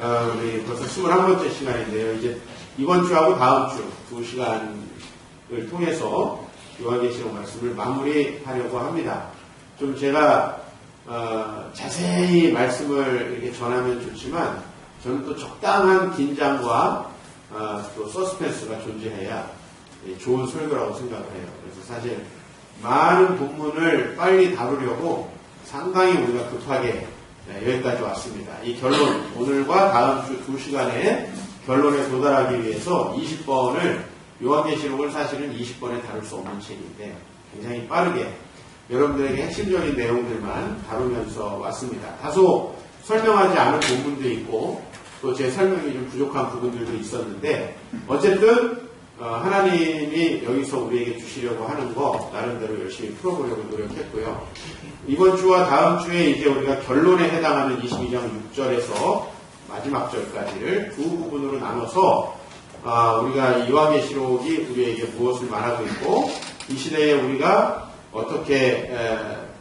우리 벌써 21번째 시간인데요. 이제 이번 주하고 다음 주 2시간을 통해서 요한계시록 말씀을 마무리하려고 합니다. 좀 제가 자세히 말씀을 이렇게 전하면 좋지만 저는 또 적당한 긴장과 또 서스펜스가 존재해야 좋은 설교라고 생각을 해요. 그래서 사실 많은 본문을 빨리 다루려고 상당히 우리가 급하게 여기까지 왔습니다. 이 결론, 오늘과 다음 주 2시간에 결론에 도달하기 위해서 20번을, 요한계시록을 사실은 20번에 다룰 수 없는 책인데 굉장히 빠르게 여러분들에게 핵심적인 내용들만 다루면서 왔습니다. 다소 설명하지 않은 부분도 있고 또 제 설명이 좀 부족한 부분들도 있었는데 어쨌든 하나님이 여기서 우리에게 주시려고 하는 거 나름대로 열심히 풀어보려고 노력했고요. 이번 주와 다음 주에 이제 우리가 결론에 해당하는 22장 6절에서 마지막 절까지를 두 부분으로 나눠서 우리가 요한계시록이 우리에게 무엇을 말하고 있고 이 시대에 우리가 어떻게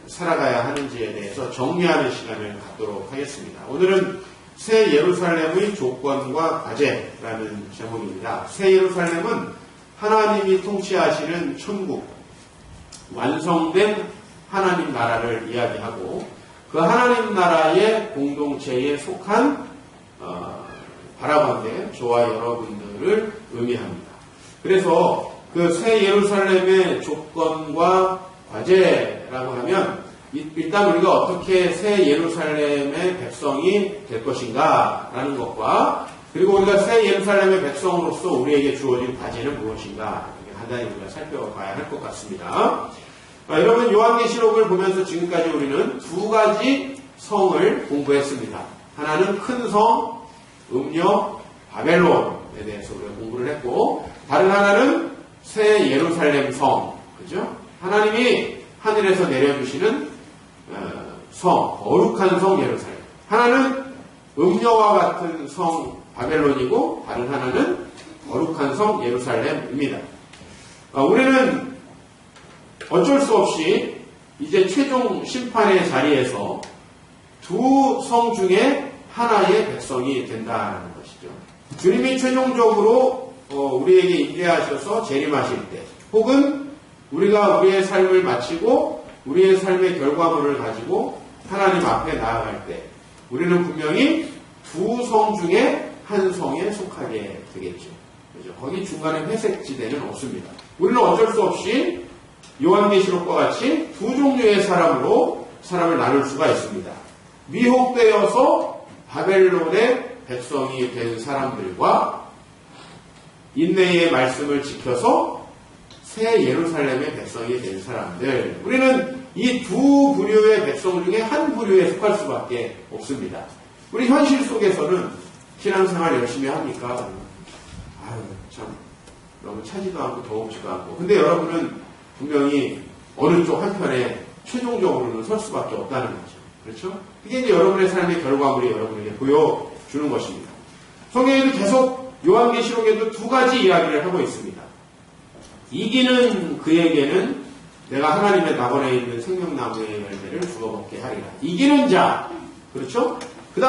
살아가야 하는지에 대해서 정리하는 시간을 갖도록 하겠습니다. 오늘은 새 예루살렘의 조건과 과제라는 제목입니다. 새 예루살렘은 하나님이 통치하시는 천국, 완성된 하나님 나라를 이야기하고 그 하나님 나라의 공동체에 속한 바라본대 저와 여러분들을 의미합니다. 그래서 그 새 예루살렘의 조건과 과제라고 하면 일단 우리가 어떻게 새 예루살렘의 백성이 될 것인가 라는 것과 그리고 우리가 새 예루살렘의 백성으로서 우리에게 주어진 과제는 무엇인가 간단히 우리가 살펴봐야 할 것 같습니다. 여러분 요한계시록을 보면서 지금까지 우리는 두 가지 성을 공부했습니다. 하나는 큰 성, 음녀, 바벨론에 대해서 우리가 공부를 했고 다른 하나는 새 예루살렘 성, 그죠? 하나님이 하늘에서 내려주시는 성, 거룩한 성 예루살렘. 하나는 음녀와 같은 성 바벨론이고 다른 하나는 거룩한 성 예루살렘입니다. 우리는 어쩔 수 없이 이제 최종 심판의 자리에서 두 성 중에 하나의 백성이 된다는 것이죠. 주님이 최종적으로 우리에게 임재하셔서 재림하실 때 혹은 우리가 우리의 삶을 마치고 우리의 삶의 결과물을 가지고 하나님 앞에 나아갈 때 우리는 분명히 두 성 중에 한 성에 속하게 되겠죠. 그렇죠? 거기 중간에 회색 지대는 없습니다. 우리는 어쩔 수 없이 요한계시록과 같이 두 종류의 사람으로 사람을 나눌 수가 있습니다. 미혹되어서 바벨론의 백성이 된 사람들과 인내의 말씀을 지켜서 새 예루살렘의 백성이 된 사람들. 우리는 이 두 부류의 백성 중에 한 부류에 속할 수밖에 없습니다. 우리 현실 속에서는 신앙생활 열심히 합니까? 참 너무 차지도 않고 더우지도 않고. 근데 여러분은 분명히 어느 쪽 한편에 최종적으로는 설 수밖에 없다는 거죠. 그렇죠? 그게 이제 여러분의 삶의 결과물이 여러분에게 보여주는 것입니다. 성경에는 계속 요한계시록에도 두 가지 이야기를 하고 있습니다. 이기는 그에게는 내가 하나님의 낙원에 있는 생명나무의 열매를 주어 먹게 하리라. 이기는 자. 그렇죠? 그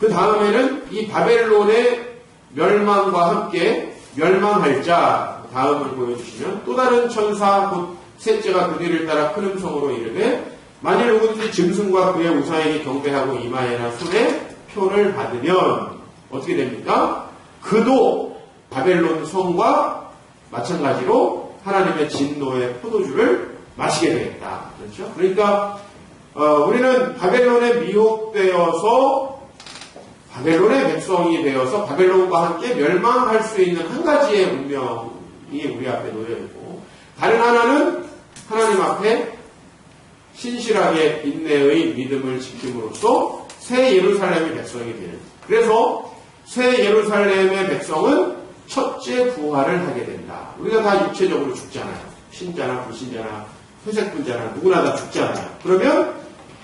다음에는 이 바벨론의 멸망과 함께 멸망할 자. 다음을 보여주시면 또 다른 천사 곧 셋째가 그 뒤를 따라 큰 음성으로 이르되 만일 누구든지 짐승과 그의 우상에게 경배하고 이마에나 손에 표를 받으면 어떻게 됩니까? 그도 바벨론 성과 마찬가지로 하나님의 진노의 포도주를 마시게 되겠다. 그렇죠? 그러니까 우리는 바벨론에 미혹되어서 바벨론의 백성이 되어서 바벨론과 함께 멸망할 수 있는 한 가지의 운명이 우리 앞에 놓여 있고 다른 하나는 하나님 앞에 신실하게 인내의 믿음을 지킴으로써 새 예루살렘의 백성이 되는. 그래서 새 예루살렘의 백성은 첫째 부활을 하게 된다. 우리가 다 육체적으로 죽잖아요. 신자나 불신자나 회색분자나 누구나 다 죽잖아요. 그러면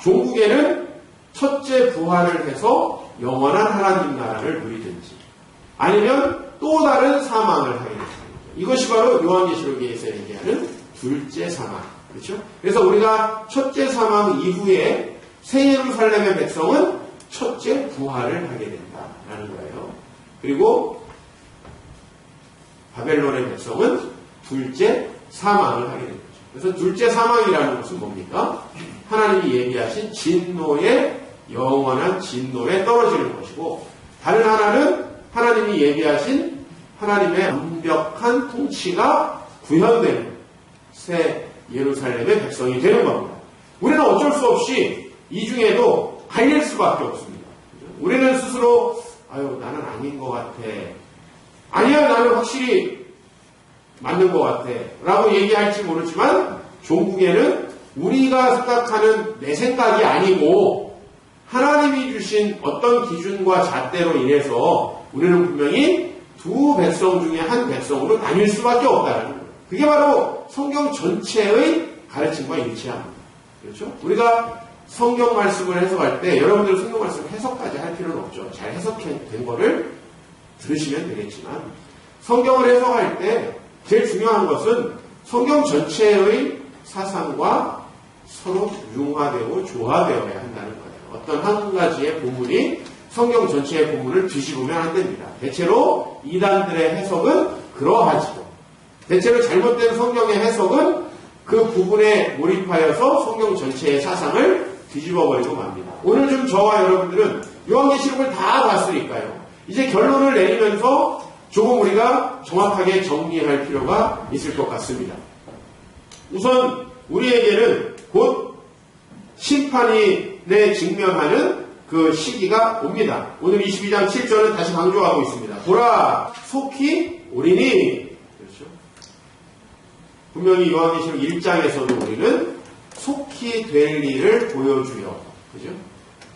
종국에는 첫째 부활을 해서 영원한 하나님 나라를 누리든지 아니면 또 다른 사망을 하게 됩니다. 이것이 바로 요한계시록에서 얘기하는 둘째 사망. 그렇죠? 그래서 우리가 첫째 사망 이후에 새 예루살렘의 백성은 첫째 부활을 하게 된다라는 거예요. 그리고 바벨론의 백성은 둘째 사망을 하게 됩니다. 그래서 둘째 사망이라는 것은 뭡니까? 하나님이 얘기하신 진노의 영원한 진노에 떨어지는 것이고, 다른 하나는 하나님이 얘기하신 하나님의 완벽한 통치가 구현되는 새 예루살렘의 백성이 되는 겁니다. 우리는 어쩔 수 없이 이 중에도 갈릴 수밖에 없습니다. 우리는 스스로 아유 나는 아닌 것 같아, 아니야 나는 확실히 맞는 것 같아 라고 얘기할지 모르지만, 종국에는 우리가 생각하는 내 생각이 아니고 하나님이 주신 어떤 기준과 잣대로 인해서 우리는 분명히 두 백성 중에 한 백성으로 나뉠 수밖에 없다는 거예요. 그게 바로 성경 전체의 가르침과 일치합니다. 그렇죠? 우리가 성경 말씀을 해석할 때 여러분들 성경 말씀을 해석까지 할 필요는 없죠. 잘 해석된 거를 들으시면 되겠지만, 성경을 해석할 때 제일 중요한 것은 성경 전체의 사상과 서로 융화되고 조화되어야 한다는 거예요. 어떤 한 가지의 본문이 성경 전체의 본문을 뒤집으면 안 됩니다. 대체로 이단들의 해석은 그러하지도, 대체로 잘못된 성경의 해석은 그 부분에 몰입하여서 성경 전체의 사상을 뒤집어버리고 맙니다. 오늘 좀 저와 여러분들은 요한계시록을 다 봤으니까요. 이제 결론을 내리면서 조금 우리가 정확하게 정리할 필요가 있을 것 같습니다. 우선 우리에게는 곧 심판이 직면하는 그 시기가 옵니다. 오늘 22장 7절은 다시 강조하고 있습니다. 보라, 속히 오리니. 그렇죠? 분명히 요한계시록 1장에서도 우리는 속히 될 일을 보여주려, 그죠?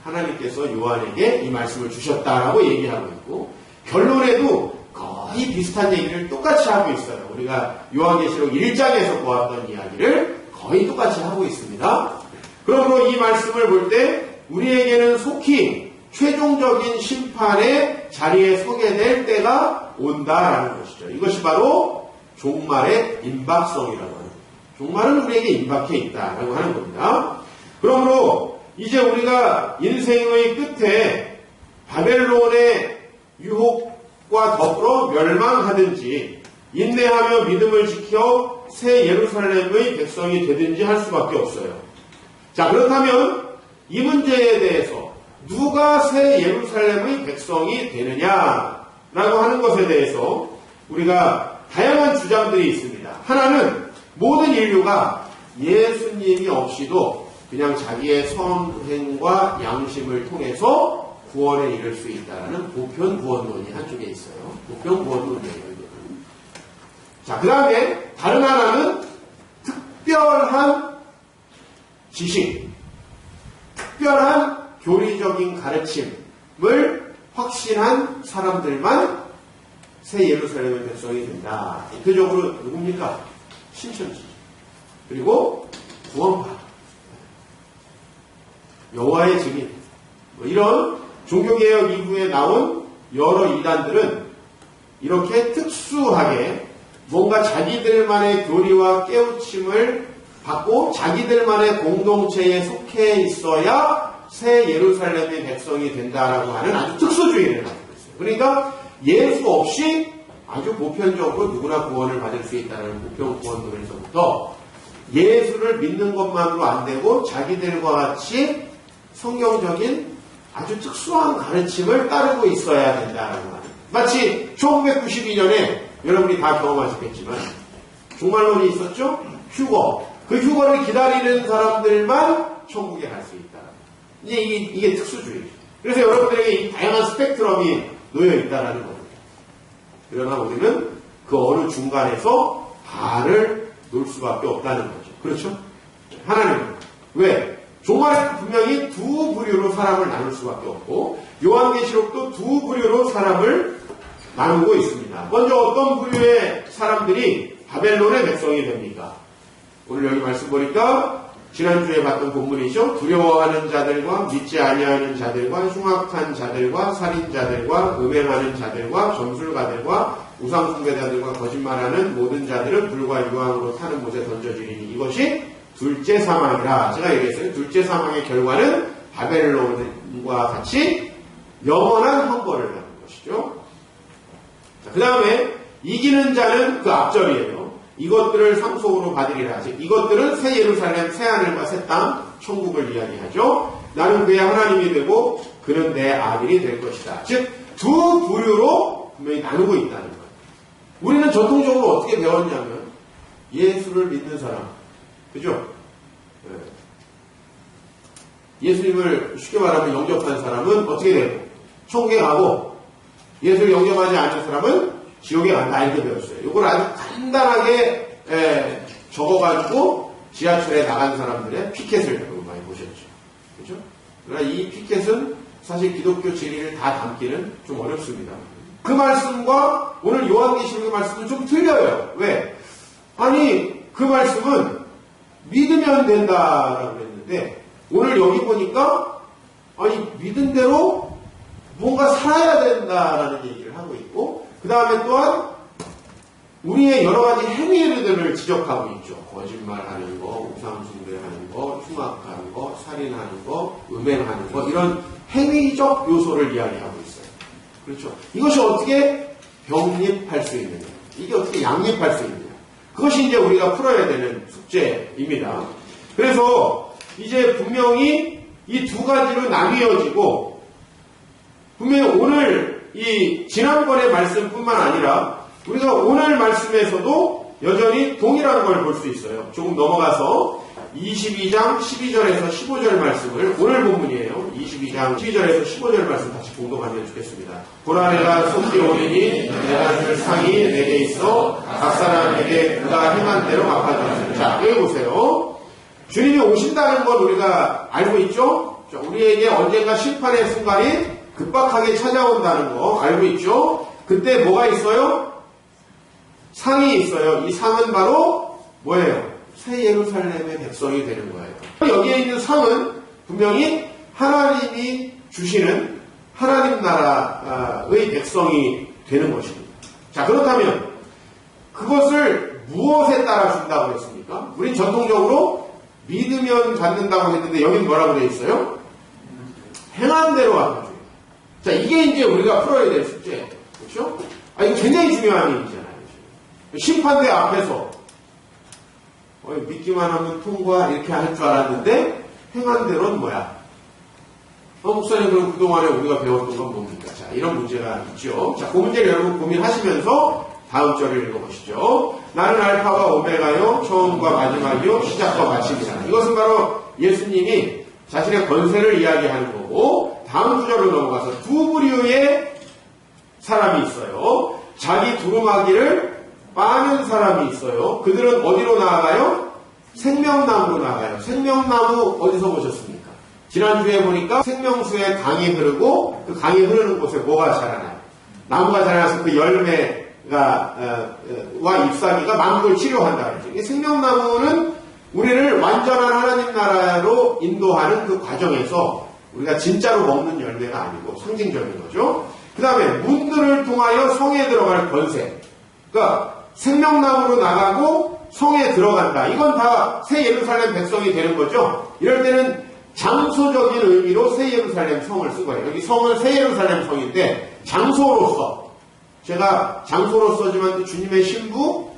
하나님께서 요한에게 이 말씀을 주셨다라고 얘기하고 있고, 결론에도 거의 비슷한 얘기를 똑같이 하고 있어요. 우리가 요한계시록 1장에서 보았던 이야기를 거의 똑같이 하고 있습니다. 그러므로 이 말씀을 볼 때 우리에게는 속히 최종적인 심판의 자리에 서게 될 때가 온다라는 것이죠. 이것이 바로 종말의 임박성이라고 하는 거예요. 종말은 우리에게 임박해 있다라고 하는 겁니다. 그러므로 이제 우리가 인생의 끝에 바벨론의 유혹과 더불어 멸망하든지 인내하며 믿음을 지켜 새 예루살렘의 백성이 되든지 할 수밖에 없어요. 자, 그렇다면 이 문제에 대해서 누가 새 예루살렘의 백성이 되느냐라고 하는 것에 대해서 우리가 다양한 주장들이 있습니다. 하나는 모든 인류가 예수님이 없이도 그냥 자기의 선행과 양심을 통해서 구원에 이를 수 있다는 보편구원론이 한쪽에 있어요. 보편구원론이에요. 자, 그 다음에 다른 하나는 특별한 지식, 특별한 교리적인 가르침을 확신한 사람들만 새 예루살렘의 백성이 된다. 대표적으로 누굽니까? 신천지, 그리고 구원파, 여호와의 증인, 이런 종교개혁 이후에 나온 여러 이단들은 이렇게 특수하게 뭔가 자기들만의 교리와 깨우침을 받고 자기들만의 공동체에 속해 있어야 새 예루살렘의 백성이 된다라고 하는 아주 특수주의를 가지고 있어요. 그러니까 예수 없이 아주 보편적으로 누구나 구원을 받을 수 있다는 보편 구원론에서부터 예수를 믿는 것만으로 안 되고 자기들과 같이 성경적인 아주 특수한 가르침을 따르고 있어야 된다라고 하는, 마치 1992년에 여러분이 다 경험하셨겠지만 종말론이 있었죠? 휴거. 그 휴거를 기다리는 사람들만 천국에 갈 수 있다. 이게 특수주의. 그래서 여러분들에게 이 다양한 스펙트럼이 놓여 있다는 겁니다. 그러나 우리는 그 어느 중간에서 발을 놓을 수밖에 없다는 거죠. 그렇죠? 하나님은. 왜? 종말에는 분명히 두 부류로 사람을 나눌 수밖에 없고, 요한계시록도 두 부류로 사람을 나누고 있습니다. 먼저 어떤 부류의 사람들이 바벨론의 백성이 됩니까? 오늘 여기 말씀 보니까 지난주에 봤던 본문이죠. 두려워하는 자들과 믿지 아니하는 자들과 흉악한 자들과 살인자들과 음행하는 자들과 점술가들과 우상숭배자들과 거짓말하는 모든 자들은 불과 유황으로 타는 못에 던져지리니 이것이 둘째 사망이라. 제가 얘기했어요. 둘째 사망의 결과는 바벨론과 같이 영원한 형벌을 하는 것이죠. 그 다음에 이기는 자는 그 앞절이에요. 이것들을 상속으로 받으리라. 즉 이것들은 새 예루살렘, 새 하늘과 새 땅, 천국을 이야기하죠. 나는 그의 하나님이 되고 그는 내 아들이 될 것이다. 즉 두 부류로 분명히 나누고 있다는 거예요. 우리는 전통적으로 어떻게 배웠냐면 예수를 믿는 사람, 그죠? 예수님을 쉽게 말하면 영접한 사람은 어떻게 되고 천국에 가고 예수를 영접하지 않는 사람은 지옥에 간다 이렇게 배웠어요. 이걸 아주 간단하게 적어가지고 지하철에 나간 사람들의 피켓을 여러분 많이 보셨죠. 그죠? 그러나 이 피켓은 사실 기독교 진리를 다 담기는 좀 어렵습니다. 그 말씀과 오늘 요한계시록의 말씀은 좀 틀려요. 왜? 아니 그 말씀은 믿으면 된다라고 했는데 오늘 여기 보니까 아니 믿은 대로 뭔가 살아야 된다라는 얘기를 하고 있고 그 다음에 또한 우리의 여러 가지 행위들을 지적하고 있죠. 거짓말하는 거, 우상숭배하는 거, 흉악하는 거, 살인하는 거, 음행하는 거 이런 행위적 요소를 이야기하고 있어요. 그렇죠. 이것이 어떻게 병립할 수 있느냐, 이게 어떻게 양립할 수 있느냐, 그것이 이제 우리가 풀어야 되는 숙제입니다. 그래서 이제 분명히 이 두 가지로 나뉘어지고 분명히 오늘 이 지난번의 말씀뿐만 아니라 우리가 오늘 말씀에서도 여전히 동일한 걸 볼 수 있어요. 조금 넘어가서 22장 12절에서 15절 말씀을 오늘 본문이에요. 22장 12절에서 15절 말씀 같이 공동하면 좋겠습니다. 보라 내가 속히 오리니 내가 줄 상이 내게 있어 각 사람에게 그가 행한 대로 갚아주었습니다. 자, 여기 보세요. 주님이 오신다는 건 우리가 알고 있죠? 우리에게 언젠가 심판의 순간이 급박하게 찾아온다는 거 알고 있죠? 그때 뭐가 있어요? 상이 있어요. 이 상은 바로 뭐예요? 새 예루살렘의 백성이 되는 거예요. 여기에 있는 상은 분명히 하나님이 주시는 하나님 나라의 백성이 되는 것입니다. 자, 그렇다면 그것을 무엇에 따라 준다고 했습니까? 우린 전통적으로 믿으면 받는다고 했는데 여기는 뭐라고 되어 있어요? 행한 대로 갚아줘요. 자, 이게 이제 우리가 풀어야 될 숙제예요. 그렇죠? 이거 굉장히 중요한 얘기잖아요. 심판대 앞에서 믿기만 하면 통과 이렇게 할 줄 알았는데 행한 대로는 뭐야? 목사님 그럼 그동안에 우리가 배웠던 건 뭡니까? 자, 이런 문제가 있죠. 자, 그 문제를 여러분 고민하시면서 다음 절을 읽어보시죠. 나는 알파와 오메가요, 처음과 마지막이요, 시작과 마침이다. 이것은 바로 예수님이 자신의 권세를 이야기하는 거고, 다음 구절로 넘어가서 두 부류의 사람이 있어요. 자기 두루마기를 빠는 사람이 있어요. 그들은 어디로 나아가요? 생명나무로 나아가요. 생명나무 어디서 보셨습니까? 지난주에 보니까 생명수에 강이 흐르고 그 강이 흐르는 곳에 뭐가 자라나요? 나무가 자라나서 그 열매가 와 잎사귀가 만국을 치료한다. 이 생명나무는 우리를 완전한 하나님 나라로 인도하는 그 과정에서 우리가 진짜로 먹는 열매가 아니고 상징적인 거죠. 그 다음에 문들을 통하여 성에 들어갈 권세. 그러니까 생명나무로 나가고 성에 들어간다. 이건 다 새 예루살렘 백성이 되는 거죠. 이럴 때는 장소적인 의미로 새 예루살렘 성을 쓴 거예요. 여기 성은 새 예루살렘 성인데 장소로서, 제가 장소로서지만 또 주님의 신부,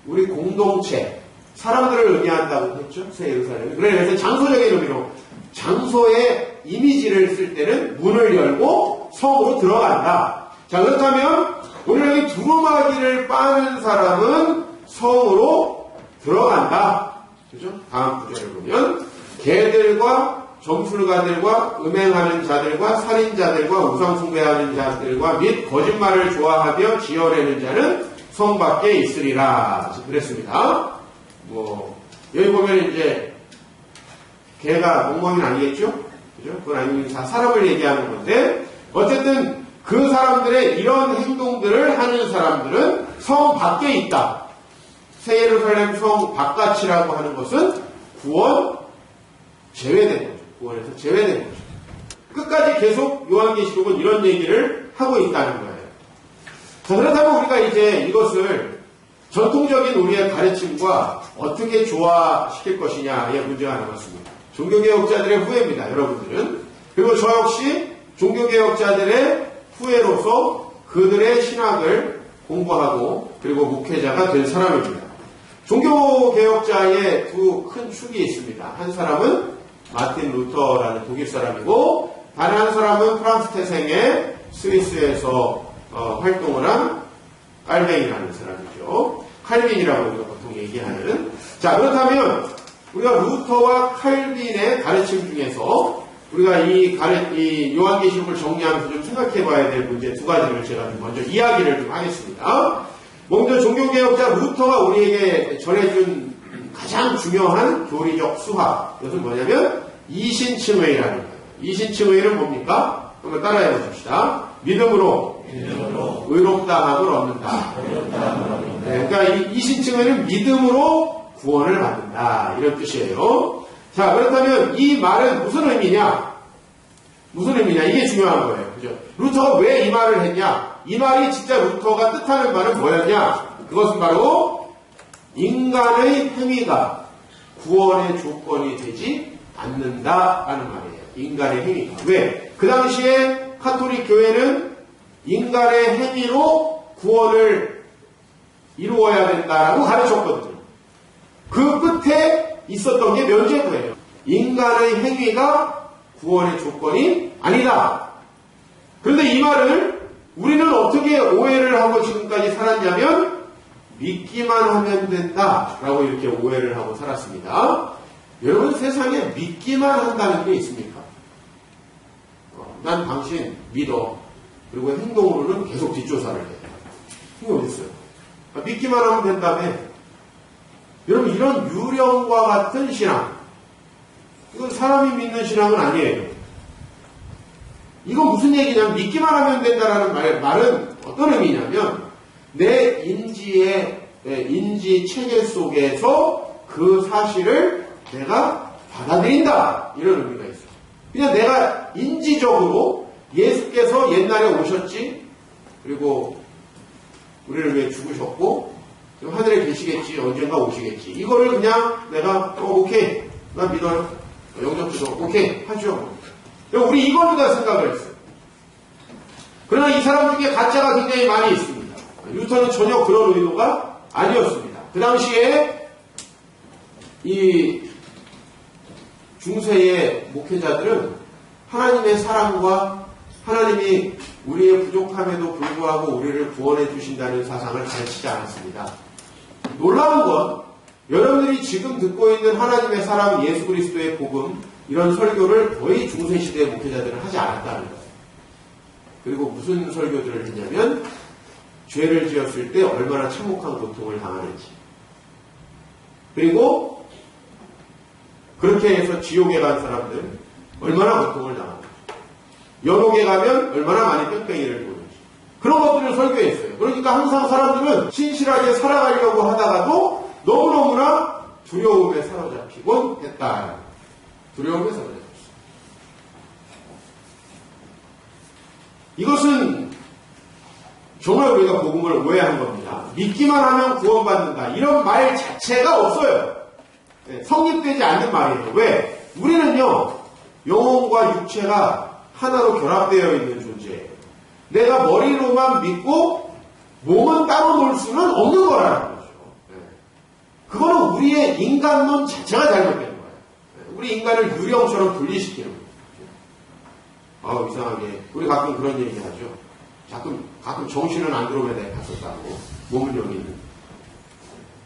우리 공동체, 사람들을 의미한다고 했죠. 새 예루살렘. 그래서 장소적인 의미로 장소의 이미지를 쓸 때는 문을 열고 성으로 들어간다. 자, 그렇다면 오늘 여기 두루마기를 빠는 사람은 성으로 들어간다. 그죠? 다음 구절을 보면 개들과 점술가들과 음행하는 자들과 살인자들과 우상숭배하는 자들과 및 거짓말을 좋아하며 지어내는 자는 성 밖에 있으리라. 그랬습니다. 여기 보면 이제 개가 멍멍이는 아니겠죠? 그죠? 그건 아니면 다 사람을 얘기하는 건데 어쨌든 그 사람들의 이런 행동들을 하는 사람들은 성 밖에 있다. 새 예루살렘 성 바깥이라고 하는 것은 구원 제외된 거죠. 구원에서 제외된 거죠. 끝까지 계속 요한계시록은 이런 얘기를 하고 있다는 거예요. 자, 그렇다면 우리가 이제 이것을 전통적인 우리의 가르침과 어떻게 조화시킬 것이냐의 문제가 남았습니다. 종교개혁자들의 후예입니다. 여러분들은. 그리고 저 역시 종교개혁자들의 후예로서 그들의 신학을 공부하고 그리고 목회자가 된 사람입니다. 종교개혁자의 두 큰 축이 있습니다. 한 사람은 마틴 루터라는 독일 사람이고 다른 한 사람은 프랑스 태생의 스위스에서 활동을 한 칼빈이라는 사람이죠. 칼빈이라고 우리가 보통 얘기하는. 자, 그렇다면 우리가 루터와 칼빈의 가르침 중에서 우리가 이 요한계시록을 정리하면서 좀 생각해 봐야 될 문제 두 가지를 제가 먼저 이야기를 좀 하겠습니다. 먼저 종교개혁자 루터가 우리에게 전해준 가장 중요한 교리적 수학. 이것은 뭐냐면 이신칭의라는 거예요. 이신칭의는 뭡니까? 한번 따라해 보십시다. 믿음으로 의롭다함을 얻는다. 네, 그러니까 이 이신칭의는 믿음으로 구원을 받는다. 이런 뜻이에요. 자, 그렇다면 이 말은 무슨 의미냐? 무슨 의미냐? 이게 중요한 거예요. 그죠? 루터가 왜 이 말을 했냐? 이 말이 진짜 루터가 뜻하는 말은 뭐였냐? 그것은 바로 인간의 행위가 구원의 조건이 되지 않는다라는 말이에요. 인간의 행위가. 왜? 그 당시에 카톨릭 교회는 인간의 행위로 구원을 이루어야 된다라고 가르쳤거든요. 그 끝에 있었던 게 면죄부예요. 인간의 행위가 구원의 조건이 아니다. 그런데 이 말을 우리는 어떻게 오해를 하고 지금까지 살았냐면 믿기만 하면 된다라고 이렇게 오해를 하고 살았습니다. 여러분 세상에 믿기만 한다는 게 있습니까? 난 당신 믿어. 그리고 행동으로는 계속 뒷조사를 해. 이게 어디 있어요? 믿기만 하면 된다며. 여러분 이런 유령과 같은 신앙, 이건 사람이 믿는 신앙은 아니에요. 이건 무슨 얘기냐면 믿기만 하면 된다라는 말은 어떤 의미냐면 내 인지 체계 속에서 그 사실을 내가 받아들인다 이런 의미가 있어요. 그냥 내가 인지적으로 예수께서 옛날에 오셨지, 그리고 우리를 위해 죽으셨고 하늘에 계시겠지, 언젠가 오시겠지. 이거를 그냥 내가 오케이, 난 믿어요. 영접도 오케이 하죠. 우리 이걸로 다 생각을 했어요. 그러나 이 사람 중에 가짜가 굉장히 많이 있습니다. 루터는 전혀 그런 의도가 아니었습니다. 그 당시에 이 중세의 목회자들은 하나님의 사랑과 하나님이 우리의 부족함에도 불구하고 우리를 구원해 주신다는 사상을 가르치지 않았습니다. 놀라운 건 여러분들이 지금 듣고 있는 하나님의 사랑 예수 그리스도의 복음 이런 설교를 거의 중세시대의 목회자들은 하지 않았다는 거예요. 그리고 무슨 설교들을 했냐면 죄를 지었을 때 얼마나 참혹한 고통을 당하는지, 그리고 그렇게 해서 지옥에 간 사람들 얼마나 고통을 당하는지, 연옥에 가면 얼마나 많이 뺑뺑이를 도는지 그런 것들을 설교했어요. 그러니까 항상 사람들은 신실하게 살아가려고 하다가도 너무너무나 두려움에 사로잡히곤 했다. 두려움에 사로잡혔어요. 이것은 정말 우리가 복음을 오해한 겁니다. 믿기만 하면 구원받는다. 이런 말 자체가 없어요. 성립되지 않는 말이에요. 왜? 우리는요, 영혼과 육체가 하나로 결합되어 있는 존재예요. 내가 머리로만 믿고 몸은 따로 놀 수는 없는 거라는 거죠. 그거는 우리의 인간론 자체가 잘못된 거예요. 우리 인간을 유령처럼 분리시키는 거예요. 이상하게. 우리 가끔 그런 얘기 하죠. 가끔 정신은 안드로메다에 갔었다고. 몸은 여기 있는.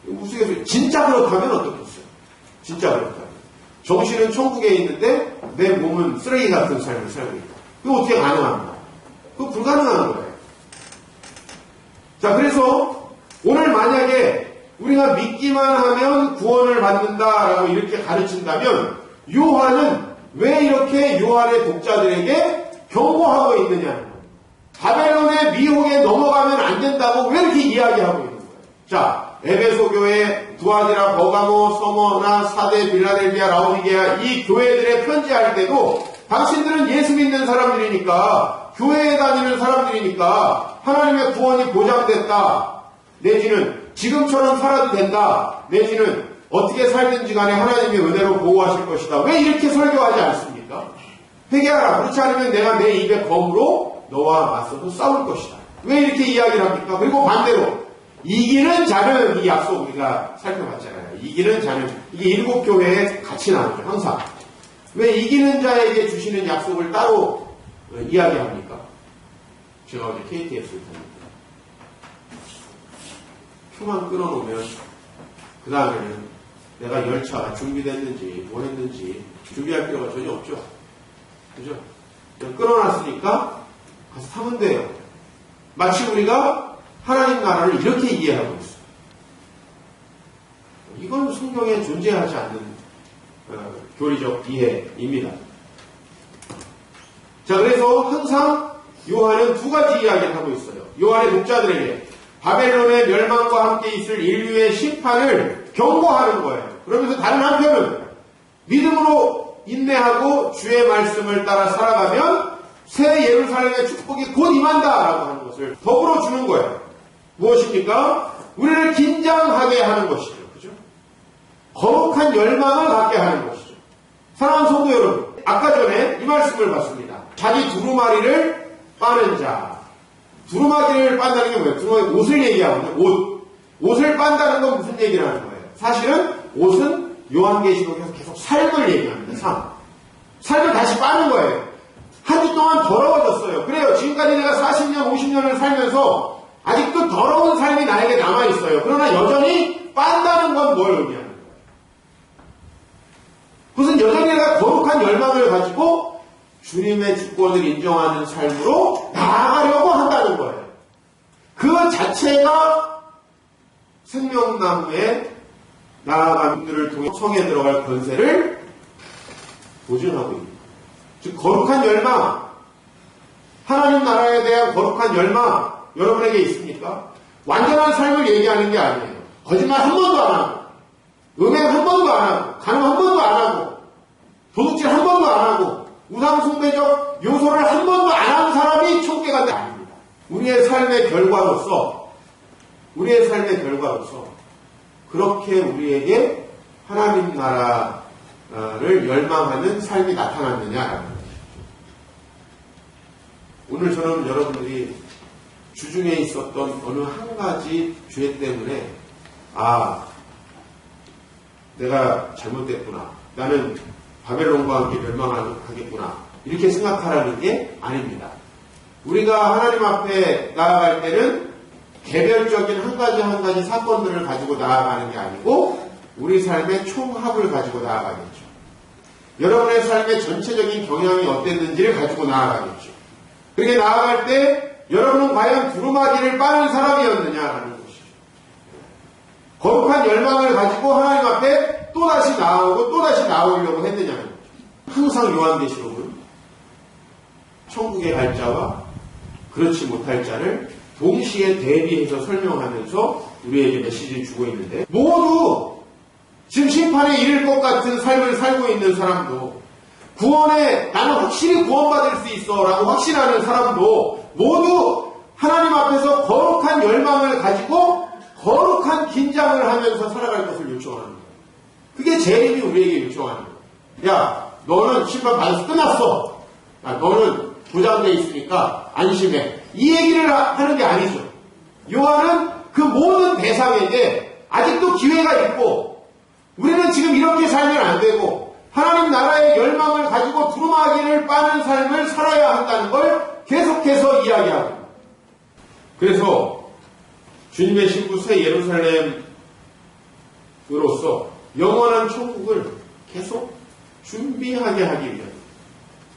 우스갯소리. 진짜 그렇다면 어떻겠어요? 진짜 그렇다면. 정신은 천국에 있는데 내 몸은 쓰레기 같은 삶을 살고 있다. 이거 어떻게 가능합니까? 그거 불가능한 거예요. 자, 그래서 오늘 만약에 우리가 믿기만 하면 구원을 받는다라고 이렇게 가르친다면 요한은 왜 이렇게 요한의 독자들에게 경고하고 있느냐는 거예요. 바벨론의 미혹에 넘어가면 안 된다고 왜 이렇게 이야기하고 있는 거예요. 자, 에베소 교회, 두아디라, 버가모, 서머나, 사데, 빌라델비아, 라오디게아 이 교회들에 편지할 때도 당신들은 예수 믿는 사람들이니까, 교회에 다니는 사람들이니까 하나님의 구원이 보장됐다, 내지는 지금처럼 살아도 된다, 내지는 어떻게 살든지 간에 하나님의 은혜로 보호하실 것이다. 왜 이렇게 설교하지 않습니까? 회개하라. 그렇지 않으면 내가 내 입의 검으로 너와 맞서도 싸울 것이다. 왜 이렇게 이야기를 합니까? 그리고 반대로 이기는 자는, 이 약속 우리가 살펴봤잖아요. 이기는 자는, 이게 7교회에 같이 나오죠. 항상. 왜 이기는 자에게 주시는 약속을 따로 이야기합니까? 제가 어제 KTX를 탔는데 표만 끊어놓으면 그 다음에는 내가 열차가 준비됐는지 뭐 했는지 준비할 필요가 전혀 없죠. 그죠? 그냥 끊어놨으니까 가서 타면 돼요. 마치 우리가 하나님 나라를 이렇게 이해하고 있어요. 이건 성경에 존재하지 않는 교리적 이해입니다. 자, 그래서 항상 요한은 두 가지 이야기를 하고 있어요. 요한의 독자들에게 바벨론의 멸망과 함께 있을 인류의 심판을 경고하는 거예요. 그러면서 다른 한편은 믿음으로 인내하고 주의 말씀을 따라 살아가면 새 예루살렘의 축복이 곧 임한다라고 하는 것을 더불어 주는 거예요. 무엇입니까? 우리를 긴장하게 하는 것이죠. 그죠? 거룩한 열망을 갖게 하는 것이죠. 사랑하는 성도 여러분, 아까 전에 이 말씀을 봤습니다. 자기 두루마리를 빠는 자. 두루마기를 빤다는 게 뭐예요? 두루마기 옷을 얘기하거든요. 옷을 빤다는 건 무슨 얘기를 하는 거예요? 사실은 옷은 요한계시록에서 계속 삶을 얘기합니다. 삶을 다시 빠는 거예요. 한 주 동안 더러워졌어요. 그래요. 지금까지 내가 40년, 50년을 살면서 아직도 더러운 삶이 나에게 남아있어요. 그러나 여전히 빤다는 건 뭘 의미하는 거예요? 그것은 여전히 내가 거룩한 열망을 가지고 주님의 주권을 인정하는 삶으로 나아가려고 한다는 거예요. 그 자체가 생명나무의 나아가는 들을 통해 성에 들어갈 권세를 보증하고 있습니다. 즉 거룩한 열망, 하나님 나라에 대한 거룩한 열망 여러분에게 있습니까? 완전한 삶을 얘기하는 게 아니에요. 거짓말 한 번도 안 하고, 음행 한 번도 안 하고, 간음 한 번도 안 하고, 도둑질 한 번도 안 하고, 우상숭배적 요소를 한 번도 안 한 사람이 천국에 간다 아닙니다. 우리의 삶의 결과로서 그렇게 우리에게 하나님 나라를 열망하는 삶이 나타났느냐라는 것이죠. 오늘 저는 여러분들이 주중에 있었던 어느 한 가지 죄 때문에 내가 잘못됐구나. 나는 바벨론과 함께 멸망하겠구나. 이렇게 생각하라는 게 아닙니다. 우리가 하나님 앞에 나아갈 때는 개별적인 한 가지 사건들을 가지고 나아가는 게 아니고 우리 삶의 총합을 가지고 나아가겠죠. 여러분의 삶의 전체적인 경향이 어땠는지를 가지고 나아가겠죠. 그렇게 나아갈 때 여러분은 과연 두루마기를 빠는 사람이었느냐라는 것이죠. 거룩한 열망을 가지고 하나님 앞에 또다시 나오고 또다시 나오려고 했느냐는 거죠. 항상 요한계시록은 천국에 갈 자와 그렇지 못할 자를 동시에 대비해서 설명하면서 우리에게 메시지를 주고 있는데 모두 지금 심판에 이를 것 같은 삶을 살고 있는 사람도 구원에 나는 확실히 구원받을 수 있어 라고 확신하는 사람도 모두 하나님 앞에서 거룩한 열망을 가지고 거룩한 긴장을 하면서 살아갈 것을 요청하는 거예요. 그게 재림이 우리에게 요청하는 거예요. 야, 너는 심판 받아서 끝났어. 너는 보장돼 있으니까 안심해. 이 얘기를 하는 게 아니죠. 요한은 그 모든 대상에게 아직도 기회가 있고 우리는 지금 이렇게 살면 안 되고 하나님 나라의 열망을 가지고 두루마기를 빠는 삶을 살아야 한다는 걸 계속해서 이야기합니다. 그래서 주님의 신부 새 예루살렘으로서 영원한 천국을 계속 준비하게 하기 위해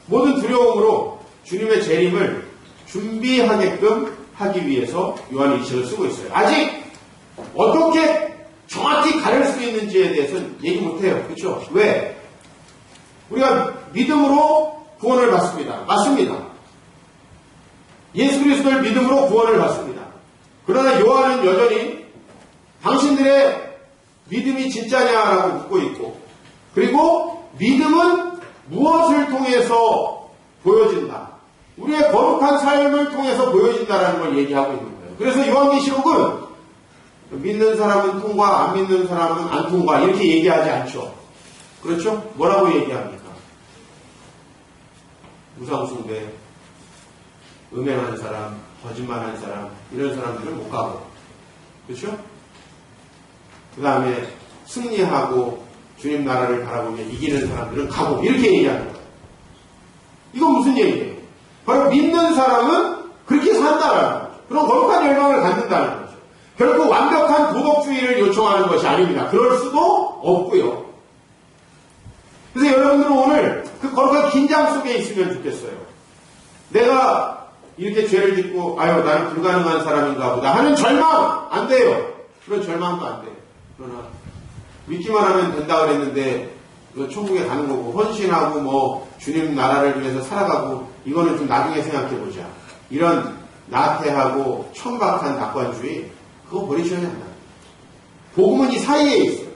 모든 두려움으로 주님의 재림을 준비하게끔 하기 위해서 요한이 이 책을 쓰고 있어요. 아직 어떻게 정확히 가릴 수 있는지에 대해서는 얘기 못해요. 그렇죠? 왜? 우리가 믿음으로 구원을 받습니다. 맞습니다. 예수 그리스도를 믿음으로 구원을 받습니다. 그러나 요한은 여전히 당신들의 믿음이 진짜냐라고 묻고 있고 그리고 믿음은 무엇을 통해서 보여진다. 우리의 거룩한 삶을 통해서 보여진다라는 걸 얘기하고 있는 거예요. 그래서 요한계시록은 믿는 사람은 통과, 안 믿는 사람은 안 통과 이렇게 얘기하지 않죠. 그렇죠? 뭐라고 얘기합니까? 우상숭배, 음행하는 사람, 거짓말하는 사람 이런 사람들은 못 가고, 그렇죠? 그 다음에 승리하고 주님 나라를 바라보며 이기는 사람들은 가고 이렇게 얘기하는 거예요. 이건 무슨 얘기예요? 바로 믿는 사람은 그렇게 산다라는 거죠. 그런 거룩한 열망을 갖는다는 거죠. 결코 완벽한 도덕주의를 요청하는 것이 아닙니다. 그럴 수도 없고요. 그래서 여러분들은 오늘 그 거룩한 긴장 속에 있으면 좋겠어요. 내가 이렇게 죄를 짓고 아유 나는 불가능한 사람인가 보다 하는 절망 안 돼요. 그런 절망도 안 돼요. 그러나 믿기만 하면 된다 그랬는데 천국에 가는 거고 헌신하고 뭐 주님 나라를 위해서 살아가고 이거는 좀 나중에 생각해보자. 이런 나태하고 천박한 낙관주의 그거 버리셔야 한다. 복음은 이 사이에 있어요.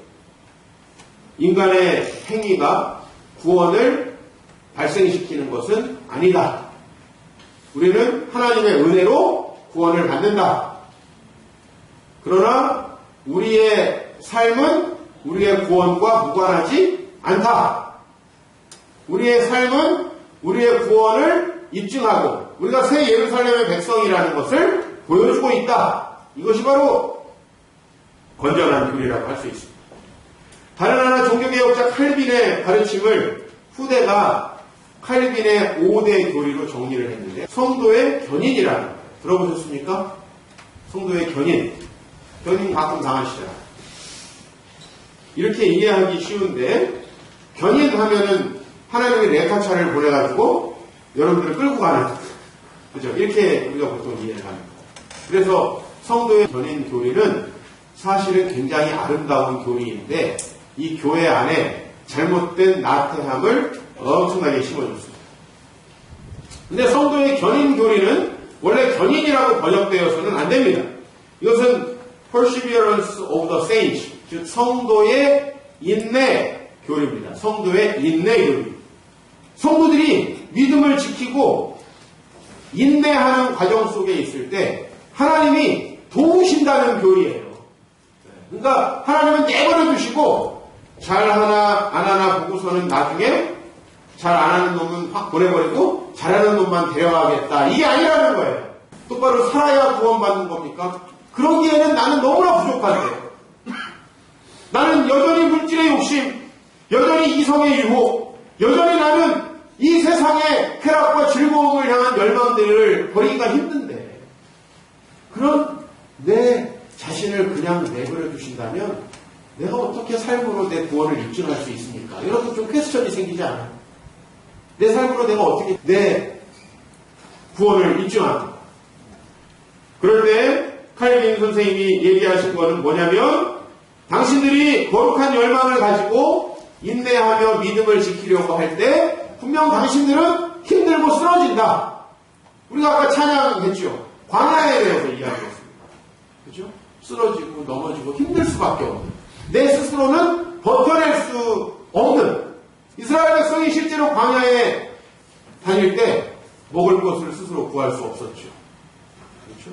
인간의 행위가 구원을 발생시키는 것은 아니다. 우리는 하나님의 은혜로 구원을 받는다. 그러나 우리의 삶은 우리의 구원과 무관하지 않다. 우리의 삶은 우리의 구원을 입증하고 우리가 새 예루살렘의 백성이라는 것을 보여주고 있다. 이것이 바로 건전한 교리라고 할 수 있습니다. 다른 하나 종교개혁자 칼빈의 가르침을 후대가 칼빈의 5대 교리로 정리를 했는데 성도의 견인이라는 거예요. 들어보셨습니까? 성도의 견인. 견인 가끔 당하시잖아요. 이렇게 이해하기 쉬운데 견인하면은 하나님의 레카차를 보내가지고 여러분들을 끌고 가는, 그죠? 이렇게 우리가 보통 이해를 합니다. 그래서 성도의 견인 교리는 사실은 굉장히 아름다운 교리인데 이 교회 안에 잘못된 나태함을 엄청나게 심어줬습니다. 근데 성도의 견인 교리는 원래 견인이라고 번역되어서는 안 됩니다. 이것은 perseverance of the saints, 즉 성도의 인내 교리입니다. 성도의 인내 교리. 성도들이 믿음을 지키고 인내하는 과정 속에 있을 때 하나님이 도우신다는 교리예요. 그러니까 하나님은 내버려 두시고 잘하나 안 하나 보고서는 나중에 잘 안 하는 놈은 확 보내버리고 잘하는 놈만 데려가겠다. 이게 아니라는 거예요. 똑바로 살아야 구원받는 겁니까? 그러기에는 나는 너무나 부족한데 나는 여전히 물질의 욕심, 여전히 이성의 유혹, 여전히 나는 이 세상의 쾌락과 즐거움을 향한 열망들을 버리기가 힘든데 그런 내 자신을 그냥 내버려 두신다면 내가 어떻게 삶으로 내 구원을 입증할 수 있습니까? 이렇게 좀 퀘스천이 생기지 않아요? 내 삶으로 내가 어떻게 내 구원을 입증합니까? 그럴 때 칼빈 선생님이 얘기하신 거는 뭐냐면 당신들이 거룩한 열망을 가지고 인내하며 믿음을 지키려고 할 때 분명 당신들은 힘들고 쓰러진다. 우리가 아까 찬양했죠. 광야에 대해서 이야기했습니다. 그죠? 쓰러지고 넘어지고 힘들 수밖에 없는, 내 스스로는 버텨낼 수 없는 이스라엘 백성이 실제로 광야에 다닐 때 먹을 것을 스스로 구할 수 없었죠. 그렇죠?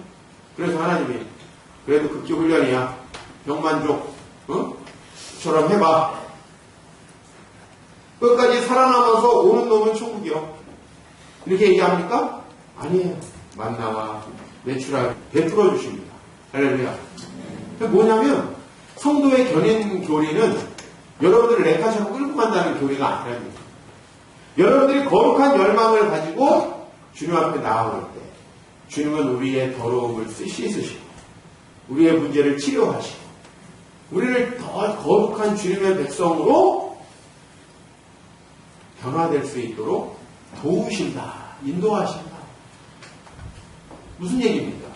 그래서 하나님이 그래도 극기 훈련이야. 병만족 처럼 해봐. 끝까지 살아남아서 오는 놈은 천국이요. 이렇게 얘기합니까? 아니에요. 만나와 매출하게 베풀어 주십니다. 할렐루야. 뭐냐면 성도의 견인 교리는 여러분들을 레카차로 끌고 간다는 교리가 아니랍니다. 여러분들이 거룩한 열망을 가지고 주님 앞에 나아올 때 주님은 우리의 더러움을 씻으시고 우리의 문제를 치료하시고 우리를 더 거룩한 주님의 백성으로 변화될 수 있도록 도우신다, 인도하신다. 무슨 얘기입니까?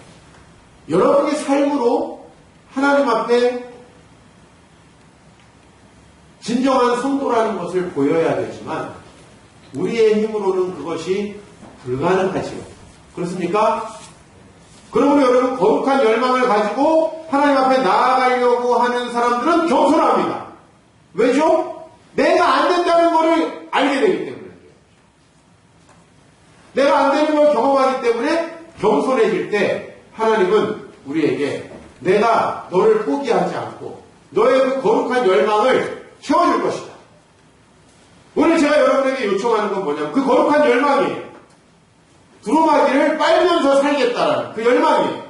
여러분의 삶으로 하나님 앞에 진정한 성도라는 것을 보여야 되지만 우리의 힘으로는 그것이 불가능하지요. 그렇습니까? 그러므로 여러분 거룩한 열망을 가지고 하나님 앞에 나아가려고 하는 사람들은 겸손합니다. 왜죠? 내가 안 된다는 것을 알게 되기 때문에. 내가 안 되는 걸 경험하기 때문에 겸손해질 때 하나님은 우리에게 내가 너를 포기하지 않고 너의 그 거룩한 열망을 채워줄 것이다. 오늘 제가 여러분에게 요청하는 건 뭐냐면 그 거룩한 열망이에요. 두루마기를 빨면서 살겠다라는 그 열망이에요.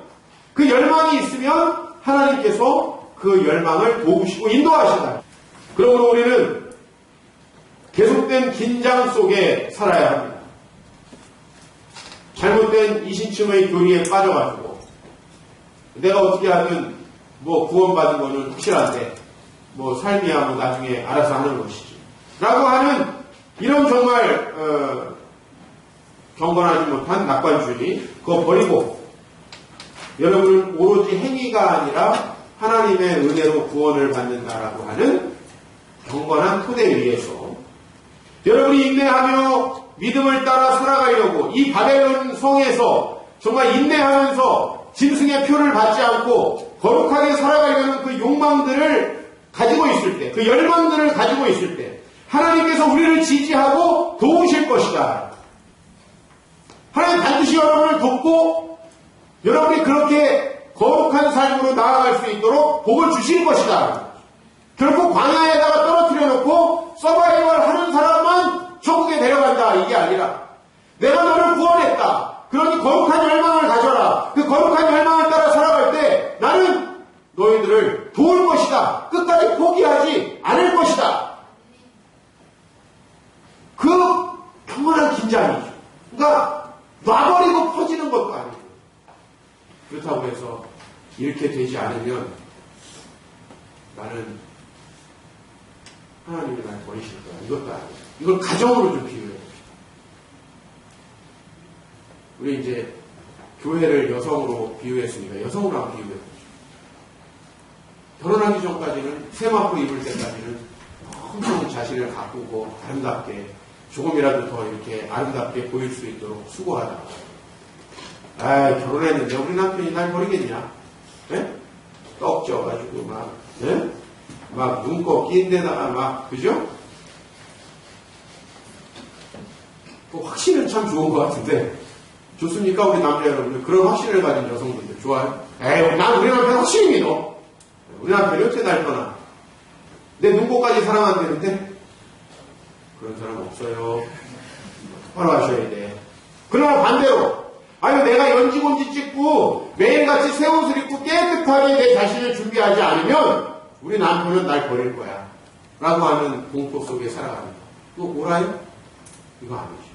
그 열망이 있으면 하나님께서 그 열망을 도우시고 인도하신다. 그러므로 우리는 계속된 긴장 속에 살아야 합니다. 잘못된 이신층의 교리에 빠져가지고 내가 어떻게 하든 뭐 구원받은 거는 확실한데 뭐 삶이야 뭐 나중에 알아서 하는 것이지 라고 하는 이런 정말 경건하지 못한 낙관주의 그거 버리고 여러분은 오로지 행위가 아니라 하나님의 은혜로 구원을 받는다라고 하는 경건한 토대 위에서 여러분이 인내하며 믿음을 따라 살아가려고 이 바벨론 성에서 정말 인내하면서 짐승의 표를 받지 않고 거룩하게 살아가려는 그 욕망들을 가지고 있을 때, 그 열망들을 가지고 있을 때 하나님께서 우리를 지지하고 도우실 것이다. 하나님 반드시 여러분을 돕고 여러분이 그렇게 거룩한 삶으로 나아갈 수 있도록 복을 주실 것이다. 결코 광야에다가 떨어뜨려 놓고 서바이벌 하는 사람만 천국에 데려간다 이게 아니라 내가 너를 구원했다. 그러니 거룩한 열망을 가져라. 그 거룩한 열망을 따라 살아갈 때 나는 너희들을 도울 것이다. 끝까지 포기하지 않을 것이다. 그 평온한 긴장이죠. 그러니까 놔버리고 퍼지는 것도 아니고 그렇다고 해서 이렇게 되지 않으면 나는 하나님이 날 버리실 거야. 이것도 아니에요. 이걸 가정으로 좀 비유해 봅시다. 우리 이제 교회를 여성으로 비유했으니까 여성으로 한번 비유해 봅시다. 결혼하기 전까지는 세마포 입을 때까지는 엄청 자신을 가꾸고 아름답게 조금이라도 더 이렇게 아름답게 보일 수 있도록 수고하다가 결혼했는데 우리 남편이 날 버리겠냐? 네? 떡 쪄가지고 막 네? 막 눈곱 낀 데다가 막 그죠? 그 확신은 참 좋은 것 같은데 좋습니까? 우리 남자 여러분들 그런 확신을 가진 여성분들 좋아요? 난 우리 남편 확실히 믿어. 우리 남편이 어째 날 떠나? 내 눈곱까지 사랑한다는데 그런 사람 없어요. 바로 하셔야 돼. 그러나 반대로 내가 연지곤지 찍고 매일같이 새 옷을 입고 깨끗하게 내 자신을 준비하지 않으면 우리 남편은 날 버릴 거야 라고 하는 공포 속에 살아갑니다. 이거 오라요? 이거 아니죠.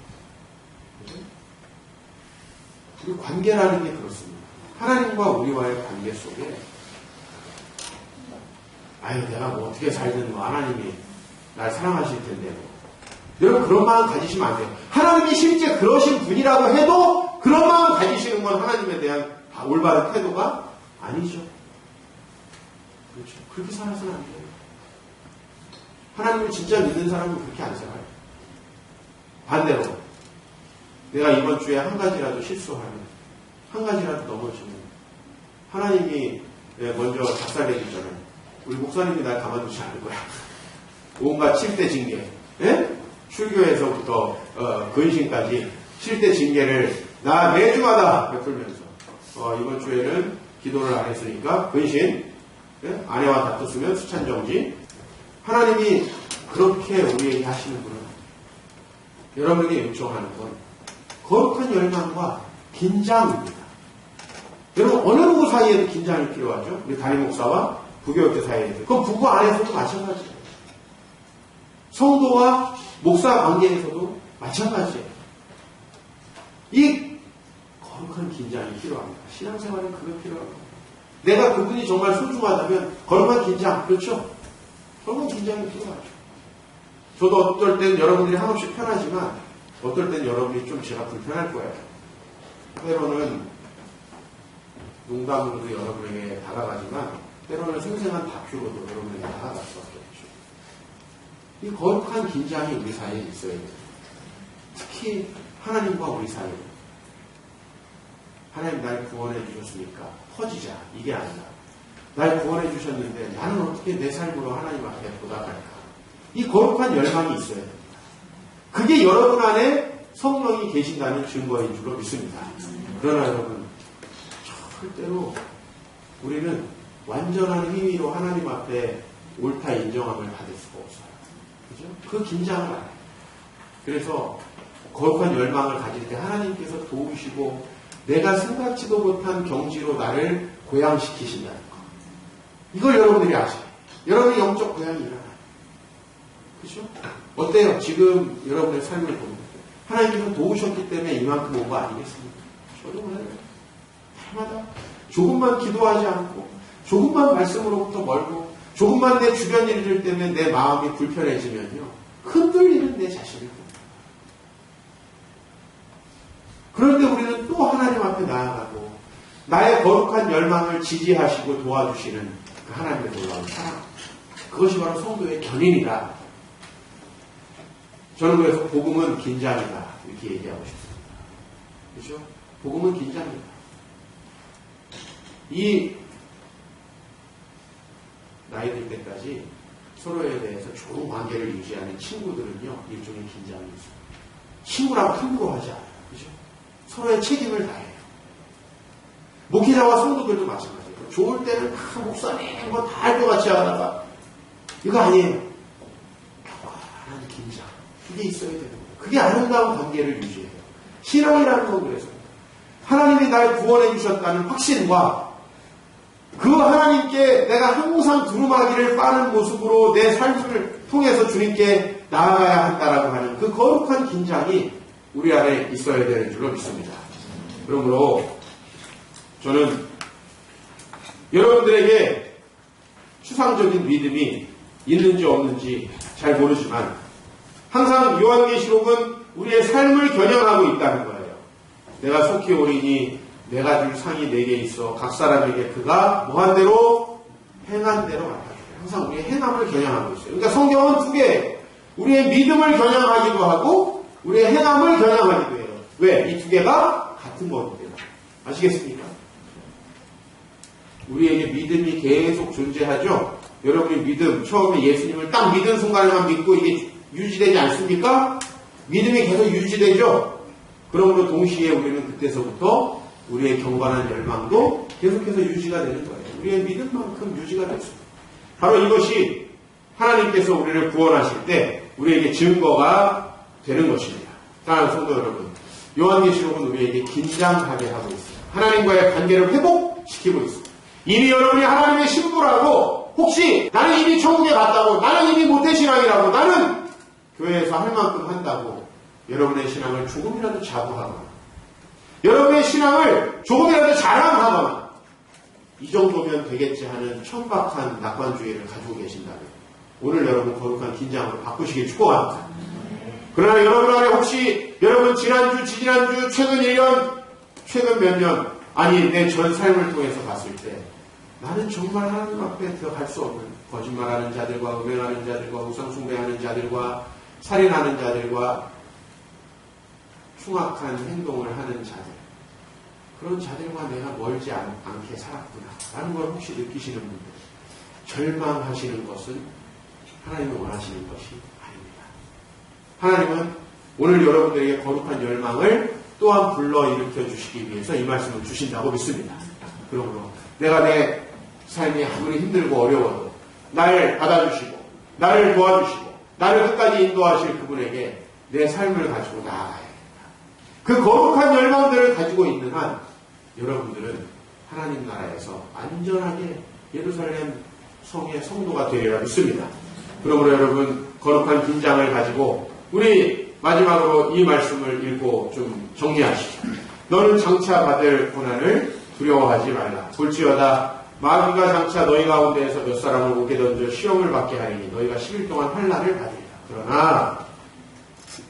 우리 관계라는 게 그렇습니다. 하나님과 우리와의 관계 속에 내가 뭐 어떻게 살든 뭐 하나님이 날 사랑하실 텐데 여러분 그런 마음 가지시면 안 돼요. 하나님이 실제 그러신 분이라고 해도 그런 마음 가지시는 건 하나님에 대한 올바른 태도가 아니죠. 그렇죠. 그렇게 살아서는 안 돼요. 하나님을 진짜 믿는 사람은 그렇게 안 살아요. 반대로 내가 이번 주에 한 가지라도 실수하면 한 가지라도 넘어지면 하나님이 먼저 작살내기 전에 우리 목사님이 날 가만두지 않을 거야. 온갖 7대 징계 출교에서부터 근신까지 7대 징계를 나 매주마다 베풀면서 이번 주에는 기도를 안 했으니까 근신 아내와 다퉜으면 수찬정지 하나님이 그렇게 우리에게 하시는 분은 여러분에게 요청하는 건 거룩한 열망과 긴장입니다. 여러분 어느 누구 사이에도 긴장이 필요하죠. 우리 담임 목사와 부교육자 사이에도 그건 부부 안에서도 마찬가지예요. 성도와 목사 관계에서도 마찬가지예요. 이 거룩한 긴장이 필요합니다. 신앙생활은 그게 필요합니다. 내가 그분이 정말 소중하다면 거룩한 긴장, 그렇죠? 거룩한 긴장이 필요하죠. 저도 어떨 땐 여러분들이 한없이 편하지만 어떨 땐 여러분이 좀 제가 불편할 거예요. 때로는 농담으로도 여러분에게 다가가지만 때로는 생생한 다큐로도 여러분에게 다가갈 수 없겠죠. 이 거룩한 긴장이 우리 사이에 있어야 돼요. 특히 하나님과 우리 사이에. 하나님 날 구원해 주셨으니까 퍼지자. 이게 아니라 날 구원해 주셨는데 나는 어떻게 내 삶으로 하나님 앞에 보답할까. 이 거룩한 열망이 있어야 됩니다. 그게 여러분 안에 성령이 계신다는 증거인 줄로 믿습니다. 그러나 여러분 절대로 우리는 완전한 행위로 하나님 앞에 옳다 인정함을 받을 수가 없어요. 그죠? 그 긴장을 안 해요. 그래서 거룩한 열망을 가질 때 하나님께서 도우시고 내가 생각지도 못한 경지로 나를 고양시키신다는 거. 이걸 여러분들이 아셔요. 여러분의 영적 고양이 일어나요. 그죠? 어때요? 지금 여러분의 삶을 보면 하나님께서 도우셨기 때문에 이만큼 온 거 아니겠습니까? 저도 그래요. 날마다 조금만 기도하지 않고 조금만 말씀으로부터 멀고 조금만 내 주변 일들 때문에 내 마음이 불편해지면요. 흔들리는 내 자신을 봅니다. 그런데 우리는 또 하나님 앞에 나아가고 나의 거룩한 열망을 지지하시고 도와주시는 그 하나님의 놀라운 사랑. 그것이 바로 성도의 견인이다. 저는 그래서 복음은 긴장이다. 이렇게 얘기하고 싶습니다. 그렇죠? 복음은 긴장이다. 이 나이 들 때까지 서로에 대해서 좋은 관계를 유지하는 친구들은요, 일종의 긴장이 있어요. 친구라고 함부로 하지 않아요. 그죠? 서로의 책임을 다해요. 목회자와 성도들도 마찬가지예요. 좋을 때는 다 목사님, 뭐 다 할 것 같이 하다가, 이거 아니에요. 평화한 긴장. 그게 있어야 되는 거예요. 그게 아름다운 관계를 유지해요. 신앙이라는 건 그래서 하나님이 날 구원해 주셨다는 확신과 그 하나님께 내가 항상 두루마기를 빠는 모습으로 내 삶을 통해서 주님께 나아가야 한다라고 하는 그 거룩한 긴장이 우리 안에 있어야 되는 줄로 믿습니다. 그러므로 저는 여러분들에게 추상적인 믿음이 있는지 없는지 잘 모르지만 항상 요한계시록은 우리의 삶을 겨냥하고 있다는 거예요. 내가 속히 오리니 내가 줄 상이 내게 있어 각 사람에게 그가 뭐한 대로 행한 대로 갚아주세요. 항상 우리의 행함을 겨냥하고 있어요. 그러니까 성경은 두 개예요. 우리의 믿음을 겨냥하기도 하고 우리의 행함을 겨냥하기도 해요. 왜? 이 두 개가 같은 거거든요. 아시겠습니까? 우리에게 믿음이 계속 존재하죠. 여러분의 믿음, 처음에 예수님을 딱 믿은 순간에만 믿고 이게 유지되지 않습니까? 믿음이 계속 유지되죠. 그러므로 동시에 우리는 그때서부터 우리의 경건한 열망도 계속해서 유지가 되는 거예요. 우리의 믿음만큼 유지가 됐습니다. 바로 이것이 하나님께서 우리를 구원하실 때 우리에게 증거가 되는 것입니다. 사랑하는 성도 여러분, 요한계시록은 우리에게 긴장하게 하고 있어요. 하나님과의 관계를 회복시키고 있습니다. 이미 여러분이 하나님의 신부라고, 혹시 나는 이미 천국에 갔다고, 나는 이미 모태신앙이라고, 나는 교회에서 할 만큼 한다고 여러분의 신앙을 조금이라도 자부하거나 여러분의 신앙을 조금이라도 자랑하거나 이 정도면 되겠지 하는 천박한 낙관주의를 가지고 계신다면 오늘 여러분 거룩한 긴장으로 바꾸시길 축복합니다. 그러나 여러분 안에 혹시 여러분 지난주, 지지난주, 최근 1년, 최근 몇 년, 아니 내 전 삶을 통해서 봤을 때 나는 정말 하나님 앞에 들어갈 수 없는 거짓말하는 자들과 음행하는 자들과 우상숭배하는 자들과 살인하는 자들과 흉악한 행동을 하는 자들, 그런 자들과 내가 멀지 않게 살았구나 라는 걸 혹시 느끼시는 분들, 절망하시는 것은 하나님이 원하시는 것이 아닙니다. 하나님은 오늘 여러분들에게 거룩한 열망을 또한 불러일으켜 주시기 위해서 이 말씀을 주신다고 믿습니다. 그러므로 내가 내 삶이 아무리 힘들고 어려워도 나를 받아주시고 나를 도와주시고 나를 끝까지 인도하실 그분에게 내 삶을 가지고 나아가야 합니다. 그 거룩한 열망들을 가지고 있는 한 여러분들은 하나님 나라에서 안전하게 예루살렘 성의 성도가 되리라 믿습니다. 그러므로 여러분 거룩한 긴장을 가지고 우리 마지막으로 이 말씀을 읽고 좀 정리하시죠. 너는 장차 받을 고난을 두려워하지 말라. 볼지어다 마귀가 장차 너희 가운데에서 몇 사람을 오게 던져 시험을 받게 하리니 너희가 10일 동안 환난을 받으리라. 그러나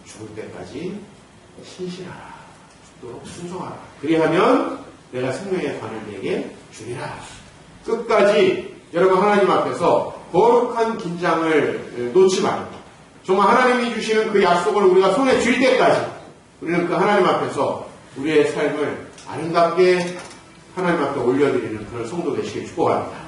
죽을 때까지 신실하라. 죽도록 순종하라. 그리하면 내가 생명의 관을 내게 주리라. 끝까지 여러분 하나님 앞에서 거룩한 긴장을 놓지 말고 정말 하나님이 주시는 그 약속을 우리가 손에 쥘 때까지 우리는 그 하나님 앞에서 우리의 삶을 아름답게 하나님 앞에 올려드리는 그런 성도 되시길 축복합니다.